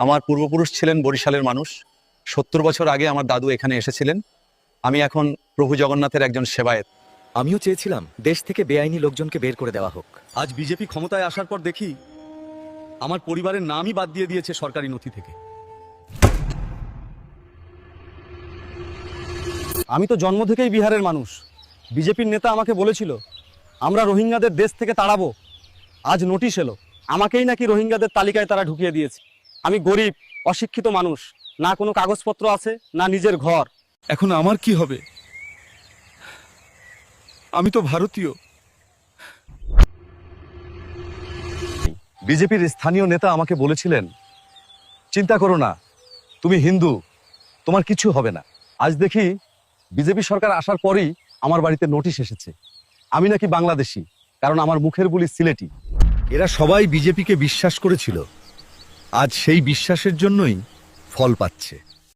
আমার পূর্বপুরুষ ছিলেন বরিশালের মানুষ। ৭০ বছর আগে আমার দাদু এখানে এসেছিলেন। আমি এখন প্রভু জগন্নাথের একজন সেবায়েত। আমিও চেয়েছিলাম দেশ থেকে বেআইনি লোকজনকে বের করে দেওয়া হোক। আজ বিজেপি ক্ষমতায় আসার পর দেখি আমার পরিবারের নামই বাদ দিয়ে দিয়েছে সরকারি নথি থেকে। আমি তো জন্ম থেকেই বিহারের মানুষ। বিজেপির নেতা আমাকে বলেছিল আমরা রোহিঙ্গাদের দেশ থেকে তাড়াবো। আজ নোটিশ এলো আমাকেই নাকি রোহিঙ্গাদের তালিকায় তারা ঢুকিয়ে দিয়েছে। আমি গরিব অশিক্ষিত মানুষ, না কোনো কাগজপত্র আছে না নিজের ঘর। এখন আমার কি হবে? আমি তো ভারতীয়। বিজেপির স্থানীয় নেতা আমাকে বলেছিলেন, চিন্তা করো না, তুমি হিন্দু, তোমার কিছু হবে না। আজ দেখি বিজেপি সরকার আসার পরেই আমার বাড়িতে নোটিশ এসেছে আমি নাকি বাংলাদেশি, কারণ আমার মুখের বুলি সিলেটি। এরা সবাই বিজেপিকে বিশ্বাস করেছিল, আজ সেই বিশ্বাসের জন্যই ফল পাচ্ছে।